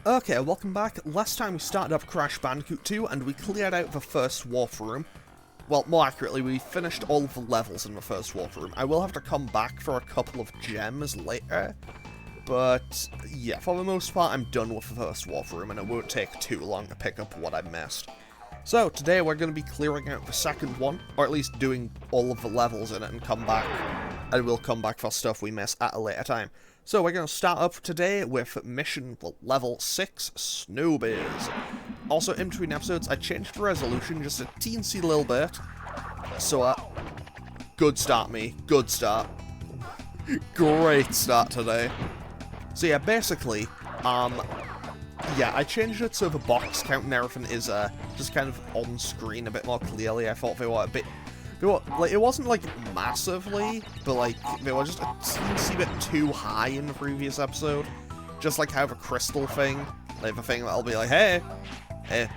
Okay, welcome back. Last time we started up Crash Bandicoot 2 and we cleared out the first warp room. Well, more accurately, we finished all of the levels in the first warp room. I will have to come back for a couple of gems later, but yeah, for the most part I'm done with the first warp room and it won't take too long to pick up what I missed. So, today we're going to be clearing out the second one, or at least doing all of the levels in it and come back, and we'll come back for stuff we miss at a later time. So we're going to start up today with mission, well, level 6, Snowbiz. Also, in between episodes, I changed the resolution just a teensy little bit. So, good start, me. Good start. Great start today. So yeah, basically, yeah, I changed it so the box count and everything is, just kind of on screen a bit more clearly. I thought they were a bit... like, it wasn't, like, massively, but, like, they were just a teensy bit too high in the previous episode. Just like how the crystal thing, like, the thing that'll be like, hey,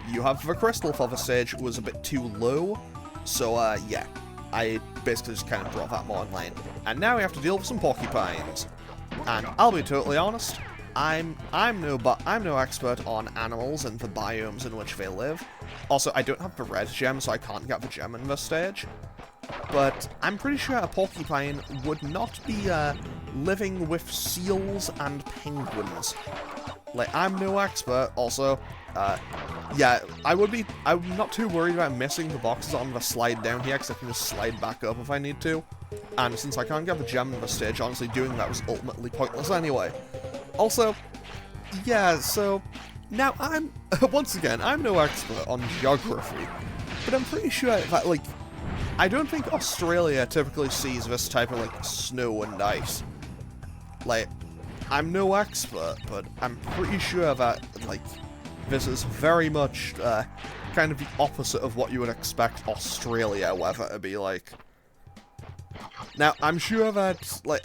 you have the crystal for the stage, was a bit too low. So, yeah, I basically just kind of brought that more in line. And now we have to deal with some porcupines. And I'll be totally honest, I'm no expert on animals and the biomes in which they live. Also, I don't have the red gem, so I can't get the gem in this stage. But I'm pretty sure a porcupine would not be living with seals and penguins. Like, I'm no expert. Also, yeah, I'm not too worried about missing the boxes on the slide down here, because I can just slide back up if I need to. And since I can't get the gem in the stage, honestly, doing that was ultimately pointless anyway. Also, yeah, so now once again, I'm no expert on geography, but I'm pretty sure that, like, I don't think Australia typically sees this type of, like, snow and ice. Like, I'm no expert, but I'm pretty sure that, like, this is very much, kind of the opposite of what you would expect Australia weather to be like. Now, I'm sure that, like,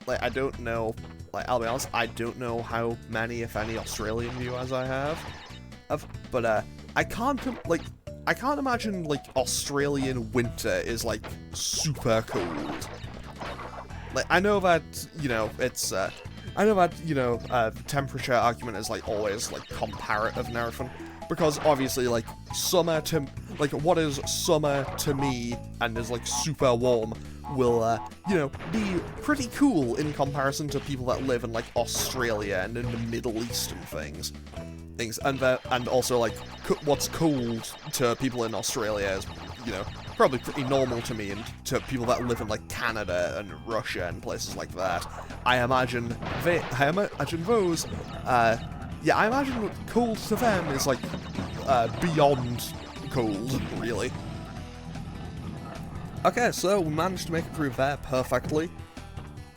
I don't know, like, I'll be honest, I don't know how many, if any, Australian viewers I have, but, I can't imagine, like, Australian winter is, like, super cold. Like, I know that, you know, it's, the temperature argument is, like, always, like, comparative and everything, because, obviously, like, summer to, like, what is summer to me, and is, like, super warm, will, you know, be pretty cool in comparison to people that live in, like, Australia and in the Middle East and things, and also, like, what's cold to people in Australia is, you know, probably pretty normal to me, and to people that live in, like, Canada and Russia and places like that. I imagine those, yeah, I imagine what cold to them is, like, beyond cold, really. Okay, so we managed to make it through there perfectly,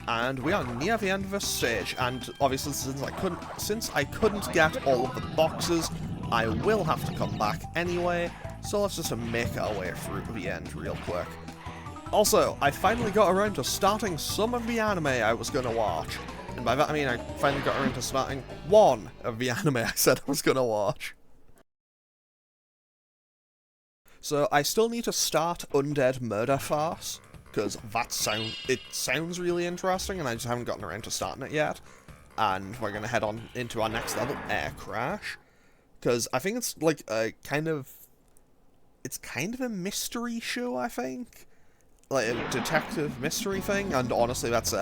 and we are near the end of this stage, and obviously since I couldn't get all of the boxes, I will have to come back anyway, so let's just make our way through to the end real quick. Also, I finally got around to starting some of the anime I was going to watch, and by that I mean I finally got around to starting one of the anime I said I was going to watch. So I still need to start Undead Murder Farce, because it sounds really interesting, and I just haven't gotten around to starting it yet. And we're gonna head on into our next level, Air Crash, because I think it's like a kind of a mystery show. I think, like a detective mystery thing, and honestly, that's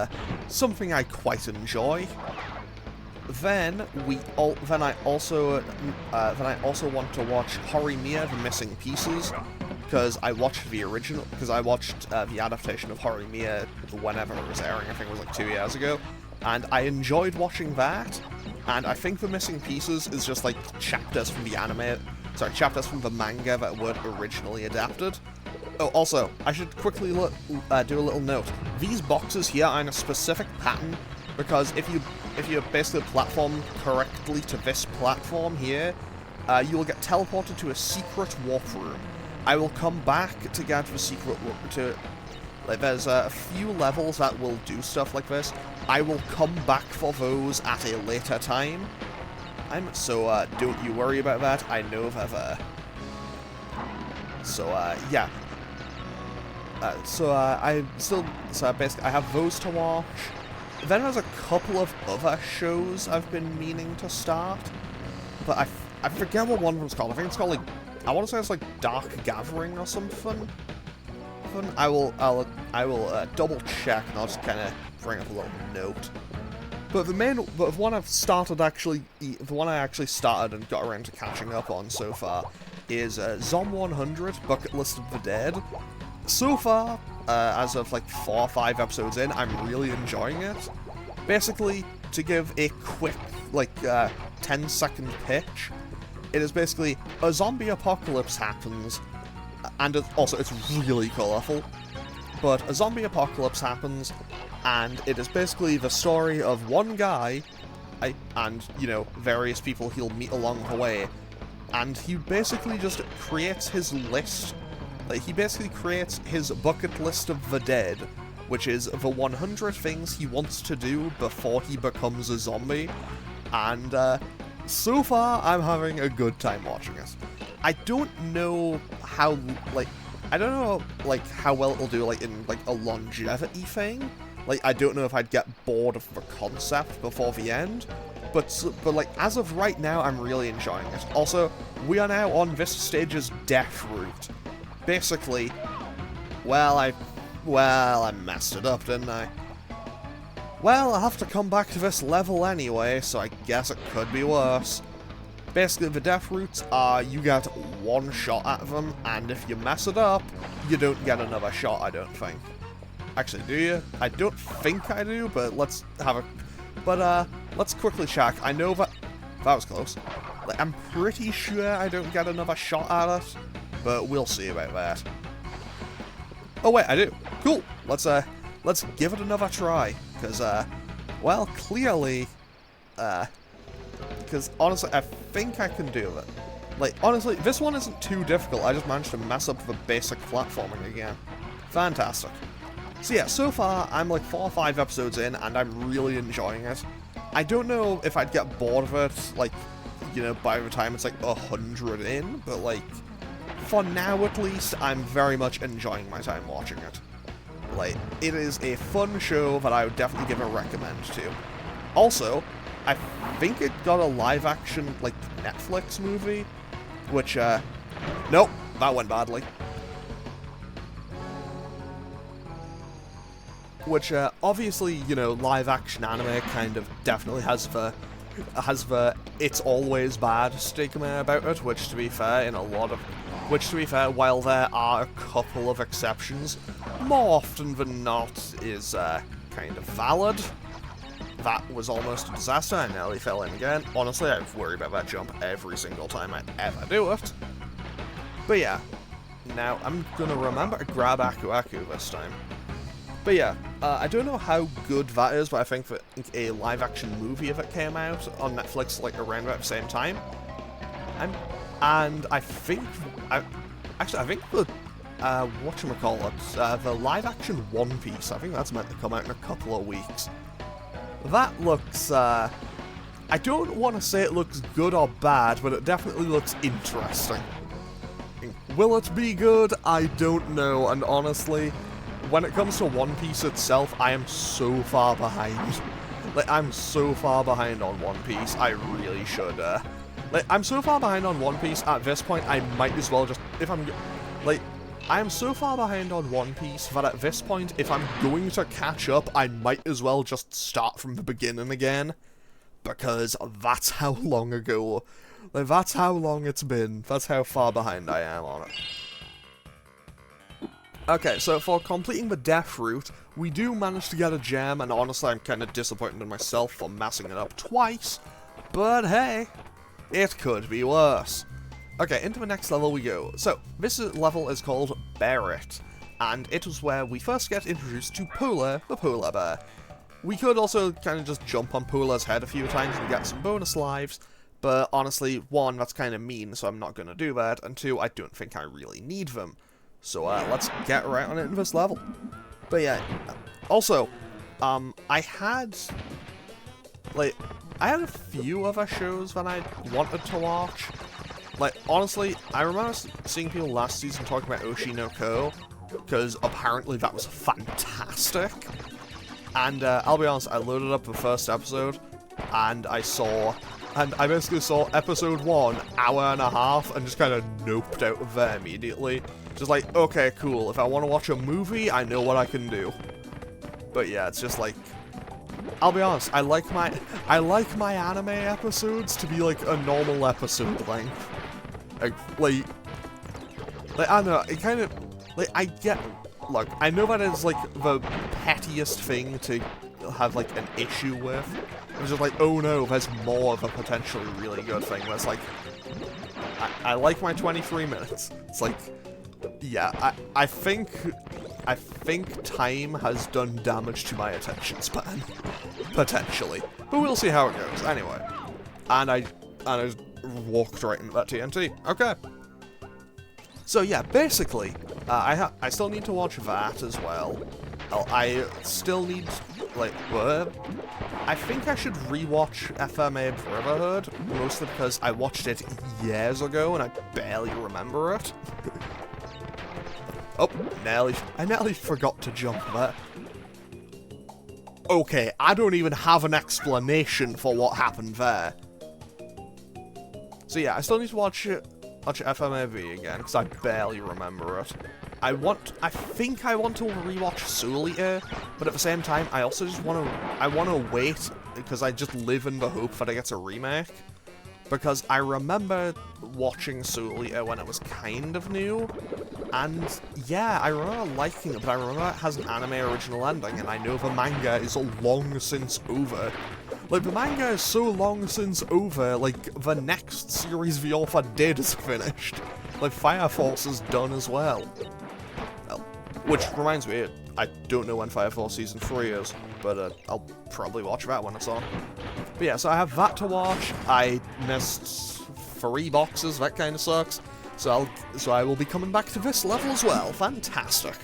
something I quite enjoy. Then I also want to watch Horimiya: The Missing Pieces, because I watched the adaptation of Horimiya whenever it was airing. I think it was like 2 years ago, and I enjoyed watching that. And I think The Missing Pieces is just like chapters from the manga that were originally adapted. Oh, also, I should quickly do a little note. These boxes here are in a specific pattern, because if you basically platform correctly to this platform here, you will get teleported to a secret warp room. I will come back to get the secret warp like, there's a few levels that will do stuff like this. I will come back for those at a later time. So don't you worry about that. I know that. Yeah. Basically I have those to watch. Then there's a couple of other shows I've been meaning to start. but I forget what one of them's called. I think it's called, like, I want to say it's, like, Dark Gathering or something. I will double check, and I'll just kind of bring up a little note. But the one I've started the one I actually started and got around to catching up on so far is Zom 100, Bucket List of the Dead. So far, as of like 4 or 5 episodes in, I'm really enjoying it. Basically, to give a quick, like, 10-second pitch, it is basically a zombie apocalypse happens, and it's really colourful, but a zombie apocalypse happens, and it is basically the story of one guy, and, you know, various people he'll meet along the way, and he basically just creates his list, like, he basically creates his bucket list of the dead, which is the 100 things he wants to do before he becomes a zombie, and, so far, I'm having a good time watching it. I don't know how, like, how well it'll do, like, in, like, a longevity thing. Like, I don't know if I'd get bored of the concept before the end, but like, as of right now, I'm really enjoying it. Also, we are now on this stage's death route. Basically, well, I messed it up, didn't I? Well, I'll have to come back to this level anyway, so I guess it could be worse. Basically, the death routes are you get one shot at them, and if you mess it up, you don't get another shot, I don't think. Actually, do you? I don't think I do, but let's have a... But, let's quickly check. I know that... That was close. Like, I'm pretty sure I don't get another shot at it, but we'll see about that. Oh, wait, I do. Cool. Let's give it another try. Because, well, clearly, because, honestly, I think I can do it. Like, honestly, this one isn't too difficult. I just managed to mess up the basic platforming again. Fantastic. So yeah, so far, I'm like 4 or 5 episodes in, and I'm really enjoying it. I don't know if I'd get bored of it, like, you know, by the time it's like 100 in, but, like, for now at least, I'm very much enjoying my time watching it. Like, it is a fun show that I would definitely give a recommend to. Also, I think it got a live-action, like, Netflix movie, which, nope, that went badly. Which, obviously, you know, live-action anime kind of definitely has the it's always bad stigma about it, which, to be fair, while there are a couple of exceptions, more often than not is, kind of valid. That was almost a disaster, I nearly fell in again. Honestly, I worry about that jump every single time I ever do it. But yeah, now I'm gonna remember to grab Aku Aku this time. But yeah, I don't know how good that is, but I think that a live-action movie of it came out on Netflix, like, around about the same time. And I think the, the live-action One Piece, I think that's meant to come out in a couple of weeks. That looks, I don't want to say it looks good or bad, but it definitely looks interesting. Will it be good? I don't know, and honestly, when it comes to One Piece itself, I am so far behind. Like, I'm so far behind on One Piece, I really should, like, I'm so far behind on One Piece, at this point, I might as well just, I am so far behind on One Piece that at this point, if I'm going to catch up, I might as well just start from the beginning again. Because that's how long ago, like, that's how long it's been, that's how far behind I am on it. Okay, so for completing the death route, we do manage to get a gem, and honestly I'm kind of disappointed in myself for messing it up twice, but hey, it could be worse. Okay, into the next level we go. So, this level is called Bear It, and it was where we first get introduced to Polar, the polar bear. We could also kind of just jump on Polar's head a few times and get some bonus lives, but honestly, 1, that's kind of mean, so I'm not going to do that, and 2, I don't think I really need them. So, let's get right on into this level. But yeah, also, I had a few other shows that I wanted to watch. Like, honestly, I remember seeing people last season talking about Oshi no Ko, because apparently that was fantastic. And, I'll be honest, I loaded up the first episode, and I saw and I basically saw episode 1, hour and a half, and just kind of noped out of there immediately. Just like, okay, cool, if I want to watch a movie, I know what I can do. But yeah, it's just like, I'll be honest, I like my anime episodes to be like a normal episode length. Like I don't know, it kind of, like, I get, look, I know that is like the pettiest thing to have like an issue with. It's just like, oh no, there's more of a potentially really good thing. Where it's like, I like my 23 minutes. It's like, yeah, I think time has done damage to my attention span. Potentially. But we'll see how it goes. Anyway. And I just walked right into that TNT. Okay. So yeah, basically, I still need to watch that as well. I still need, like, I think I should rewatch FMA Brotherhood, mostly because I watched it years ago and I barely remember it. Oh, I nearly forgot to jump there. Okay, I don't even have an explanation for what happened there. So yeah, I still need to watch FMAV again, because I barely remember it. I think I want to rewatch Soul Eater, but at the same time, I also just want to wait, because I just live in the hope that it gets a remake. Because I remember watching Soul Eater when it was kind of new, and yeah, I remember liking it, but I remember it has an anime original ending, and I know the manga is long since over. Like, the manga is so long since over, like, the next series the author did is finished. Like, Fire Force is done as well. Well, which reminds me, I don't know when Fire Force Season 3 is, but I'll probably watch that when it's on. But yeah, so I have that to watch. I missed 3 boxes, that kind of sucks. So I will be coming back to this level as well. Fantastic.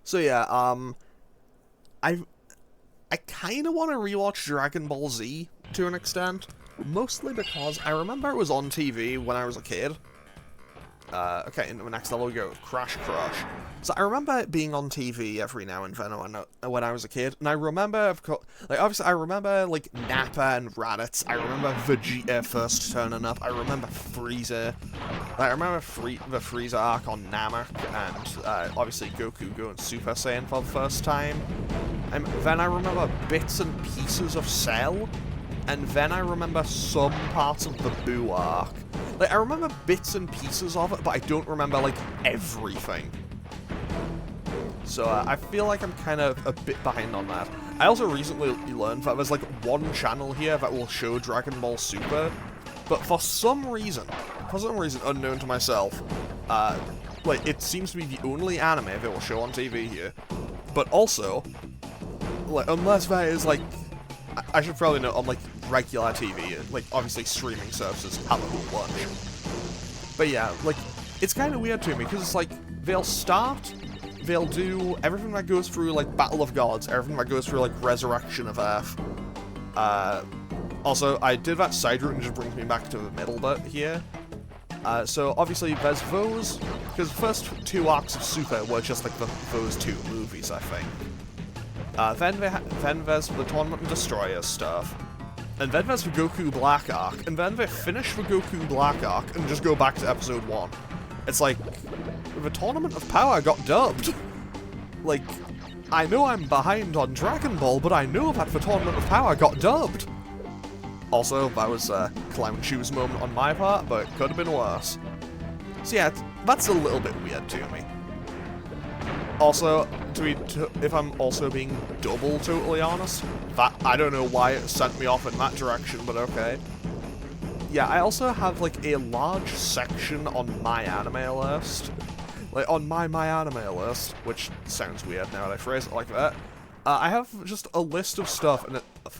So yeah, I kind of want to rewatch Dragon Ball Z to an extent, mostly because I remember it was on TV when I was a kid. Okay, into the next level we go, Crash Crush. So I remember it being on TV every now and then when I was a kid, and I remember, like, obviously I remember, like, Nappa and Raditz, I remember Vegeta first turning up, I remember Frieza, I remember the Frieza arc on Namek, and obviously Goku going Super Saiyan for the first time, and then I remember bits and pieces of Cell, and then I remember some parts of the Boo arc. Like, I remember bits and pieces of it, but I don't remember, like, everything. So, I feel like I'm kind of a bit behind on that. I also recently learned that there's, like, one channel here that will show Dragon Ball Super, but for some reason unknown to myself, like, it seems to be the only anime that will show on TV here. But also, like, unless that is, like, I should probably know on, like, regular TV, like, obviously streaming services have a whole bunch. But yeah, like, it's kind of weird to me, because it's like, they'll do everything that goes through, like, Battle of Gods, everything that goes through, like, Resurrection of Earth. Also, I did that side route and just brings me back to the middle bit here. So, obviously, there's those, because the first 2 arcs of Super were just, like, those 2 movies, I think. Then there's the Tournament and Destroyer stuff. And then there's the Goku Black arc. And then they finish the Goku Black arc and just go back to episode 1. It's like, the Tournament of Power got dubbed. Like, I know I'm behind on Dragon Ball, but I know that the Tournament of Power got dubbed. Also, that was a clown shoes moment on my part, but it could have been worse. So yeah, that's a little bit weird to me. Also, if I'm also being double totally honest, that I don't know why it sent me off in that direction, but okay. Yeah, I also have, like, a large section on my anime list. Like, on my anime list, which sounds weird now that I phrase it like that. I have just a list of stuff,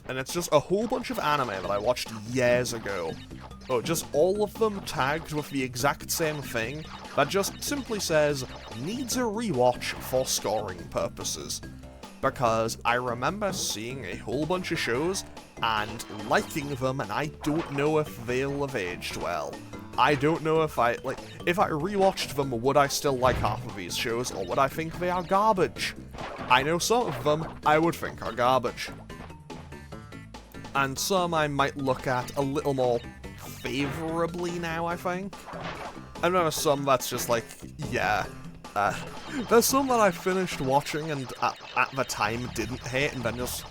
and it's just a whole bunch of anime that I watched years ago. Oh, just all of them tagged with the exact same thing that just simply says, needs a rewatch for scoring purposes. Because I remember seeing a whole bunch of shows and liking them, and I don't know if they'll have aged well. I don't know if I rewatched them, would I still like half of these shows, or would I think they are garbage? I know some of them I would think are garbage. and some I might look at a little more favourably now, I think. And there are some that's just like, yeah. There's some that I finished watching and at the time didn't hate, and then just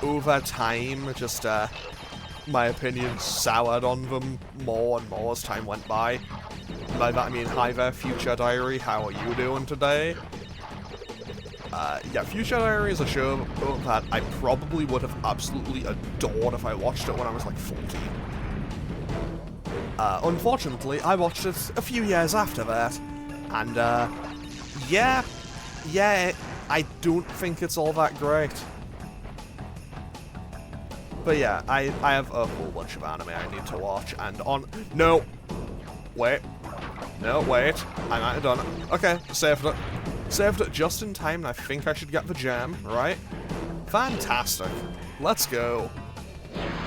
over time, just my opinion soured on them more and more as time went by. By that I mean, hi there, Future Diary, how are you doing today? Yeah, Future Diary is a show that I probably would have absolutely adored if I watched it when I was like 14. Unfortunately, I watched it a few years after that, and yeah, I don't think it's all that great. But yeah, I have a whole bunch of anime I need to watch, and no, wait, I might have done it. Okay, saved it just in time, and I think I should get the gem, right? Fantastic, let's go.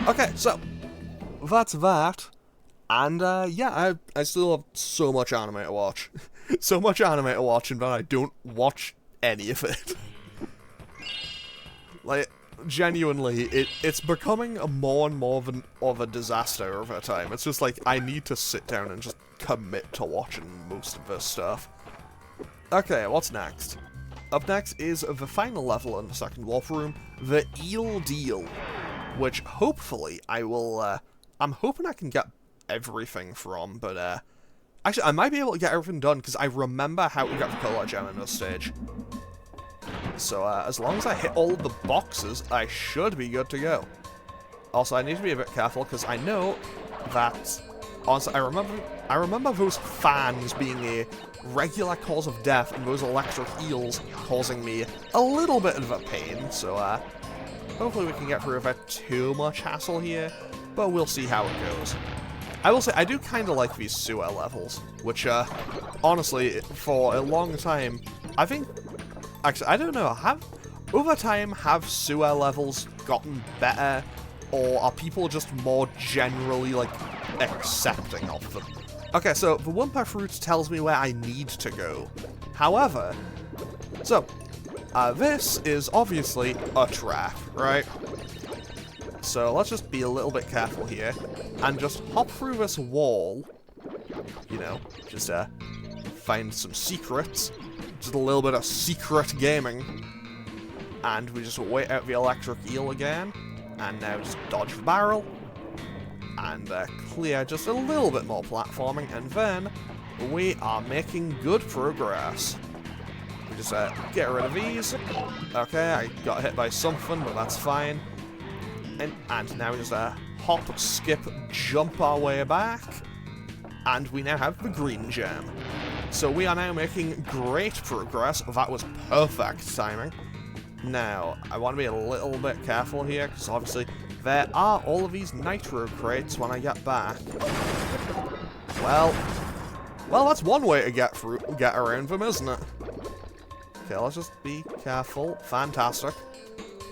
Okay, so, that's that, and yeah, I still have so much anime to watch. So much anime to watch, and then I don't watch any of it. Like, genuinely, it's becoming more and more of a disaster over time. It's just like, I need to sit down and just commit to watching most of this stuff. Okay, what's next? Up next is the final level in the second warp room, the Eel Deal, which hopefully I will, I'm hoping I can get everything from, but actually I might be able to get everything done, because I remember how to get the color gem in this stage. So, as long as I hit all of the boxes, I should be good to go. Also, I need to be a bit careful, because I know that, honestly, I remember those fans being a regular cause of death, and those electric eels causing me a little bit of a pain, so, hopefully we can get through without too much hassle here, but we'll see how it goes. I will say, I do kind of like these sewer levels, which, honestly, for a long time, I think... Actually, I don't know, over time, have sewer levels gotten better, or are people just more generally, like, accepting of them? Okay, so, the Wumpa Fruit tells me where I need to go. However, so, this is obviously a trap, right? So, let's just be a little bit careful here, and just hop through this wall, you know, just, find some secrets. Just a little bit of secret gaming. And we just wait out the electric eel again. And now just dodge the barrel. And clear just a little bit more platforming. And then we are making good progress. We just get rid of these. Okay, I got hit by something, but that's fine. And now we just hop, skip, jump our way back. And we now have the green gem. So we are now making great progress. That was perfect timing. Now, I want to be a little bit careful here, because obviously there are all of these nitro crates when I get back. Well, that's one way to get around them, isn't it? Okay, let's just be careful. Fantastic.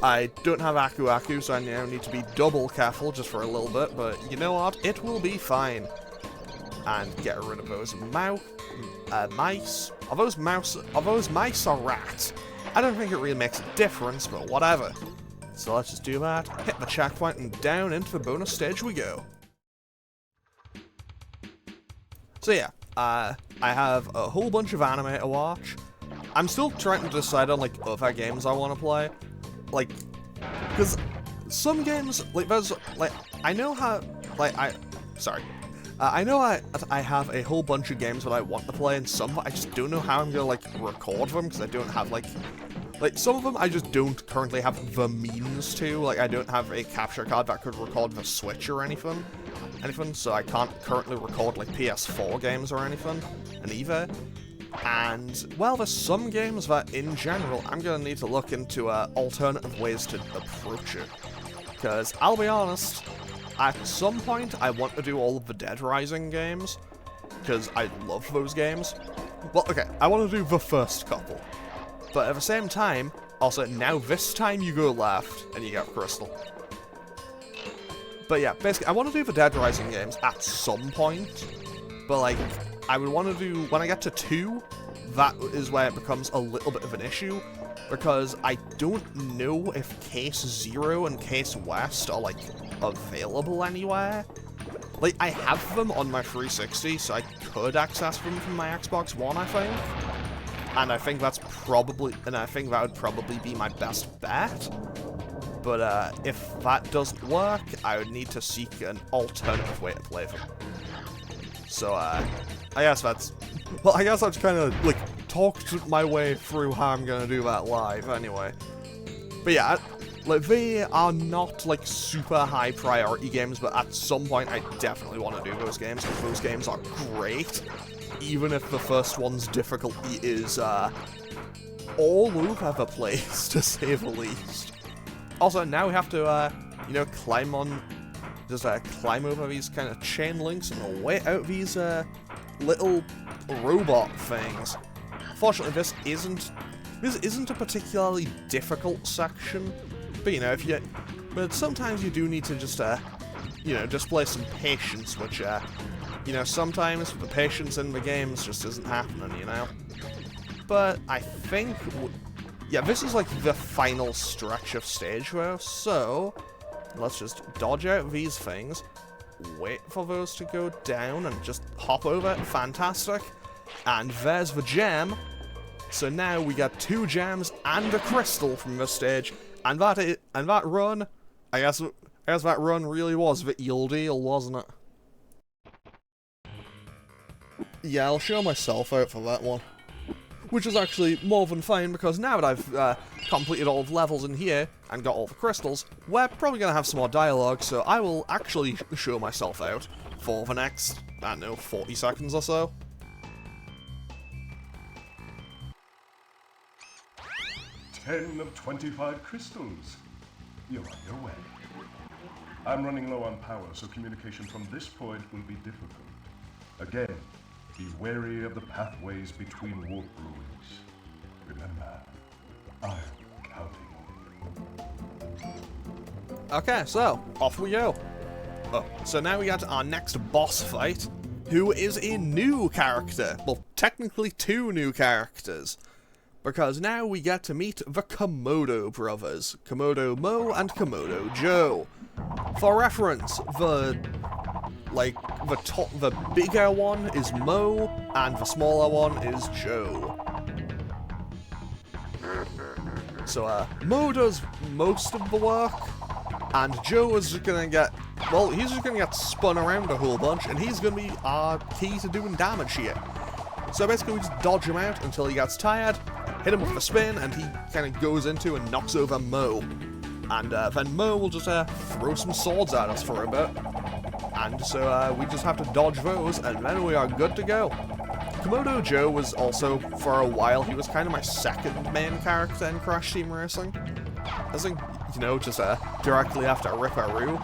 I don't have Aku Aku, so I now need to be double careful just for a little bit, but you know what? It will be fine. And get rid of those mice. Are those mice or rats? I don't think it really makes a difference, but whatever. So let's just do that, hit the checkpoint, and down into the bonus stage we go. So yeah, I have a whole bunch of anime to watch. I'm still trying to decide on, like, other games I want to play. Like, because some games, like, there's, like, I know how, like, I know I have a whole bunch of games that I want to play, and some I just don't know how I'm gonna, like, record them, because I don't have, like, some of them I just don't currently have the means to. Like, I don't have a capture card that could record the Switch or anything, so I can't currently record, like, PS4 games or anything, and either. And, well, there's some games that, in general, I'm gonna need to look into alternative ways to approach it. Because, I'll be honest, at some point, I want to do all of the Dead Rising games, because I love those games. Well, okay, I want to do the first couple. But at the same time, also, now this time you go left, and you get Crystal. But yeah, basically, I want to do the Dead Rising games at some point, but, like, I would want to do, when I get to 2, that is where it becomes a little bit of an issue, because I don't know if Case 0 and Case West are, like, available anywhere. Like, I have them on my 360, so I could access them from my Xbox One, I think. And I think that's probably, and I think that would probably be my best bet. But if that doesn't work, I would need to seek an alternative way to play them. So I guess that's, well, I guess I've kind of like talked my way through how I'm gonna do that live anyway. But yeah, like, they are not like super high priority games, but at some point I definitely want to do those games, because those games are great. Even if the first one's difficulty is all over the place, to say the least. Also, now we have to, you know, climb on, just climb over these kind of chain links and wait out these little robot things. Fortunately, this isn't a particularly difficult section, but you know, but sometimes you do need to just, you know, display some patience, which, you know, sometimes the patience in the games just isn't happening, you know? But I think, yeah, this is like the final stretch of stage though, so let's just dodge out these things, wait for those to go down, and just hop over. Fantastic. And there's the gem. So now we got 2 gems and a crystal from this stage, and that run, I guess that run really was the eel deal, wasn't it? Yeah, I'll show myself out for that one. Which is actually more than fine, because now that I've completed all of the levels in here and got all the crystals, we're probably going to have some more dialogue, so I will actually show myself out for the next, I don't know, 40 seconds or so. 10 of 25 crystals. You're on your way. I'm running low on power, so communication from this point will be difficult. Again, be wary of the pathways between warp ruins. Remember, I'm counting on you. Okay, so, off we go. Oh, so now we got our next boss fight, who is a new character. Well, technically 2 new characters. Because now we get to meet the Komodo brothers, Komodo Mo and Komodo Joe. For reference, the bigger one is Mo, and the smaller one is Joe. So, Mo does most of the work, and Joe is just gonna get, well, he's just gonna get spun around a whole bunch, and he's gonna be our key to doing damage here. So basically we just dodge him out until he gets tired, hit him with the spin, and he kind of goes into and knocks over Mo. And then Mo will just throw some swords at us for a bit. And so we just have to dodge those, and then we are good to go. Komodo Joe was also, for a while, he was kind of my second main character in Crash Team Racing. I think, you know, just directly after Ripperoo.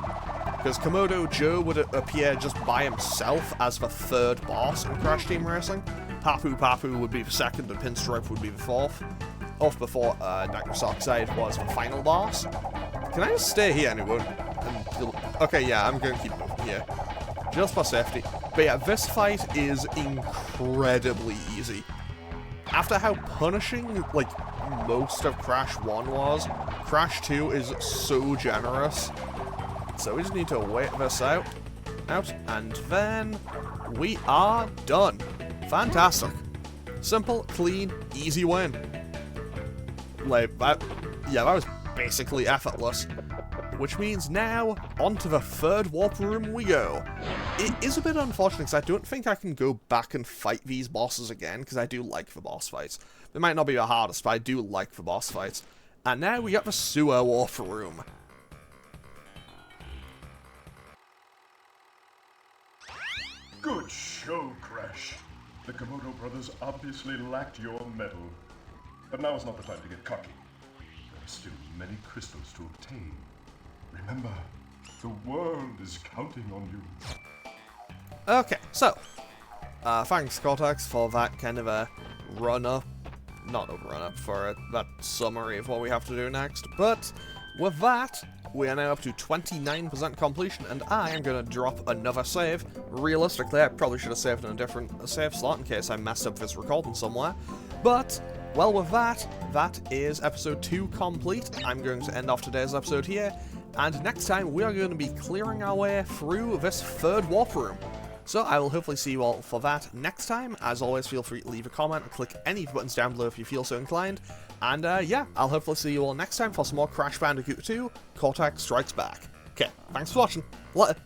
Because Komodo Joe would appear just by himself as the 3rd boss in Crash Team Racing. Papu Papu would be the 2nd, and Pinstripe would be the 4th. Off before Nitrous Oxide was the final boss. Can I just stay here and it won't? Okay, yeah, I'm going to keep moving here. Just for safety. But yeah, this fight is incredibly easy. After how punishing, like, most of Crash 1 was, Crash 2 is so generous. So we just need to wait this out, and then we are done. Fantastic. Simple, clean, easy win. Like, that was basically effortless. Which means now, onto the 3rd warp room we go. It is a bit unfortunate, because I don't think I can go back and fight these bosses again, because I do like the boss fights. They might not be the hardest, but I do like the boss fights. And now we got the sewer warp room. Good show, Crash. The Komodo brothers obviously lacked your mettle. But now is not the time to get cocky. There are still many crystals to obtain. Remember, the world is counting on you. Okay, so, thanks Cortex for that kind of a run-up, not a run-up, for that summary of what we have to do next, but with that, we are now up to 29% completion, and I am going to drop another save. Realistically, I probably should have saved in a different save slot in case I messed up this recording somewhere, but, well, with that, that is episode 2 complete. I'm going to end off today's episode here, and next time we are going to be clearing our way through this third warp room. So I will hopefully see you all for that next time. As always, feel free to leave a comment and click any of the buttons down below if you feel so inclined. And yeah, I'll hopefully see you all next time for some more Crash Bandicoot 2, Cortex Strikes Back. Okay, thanks for watching. Later.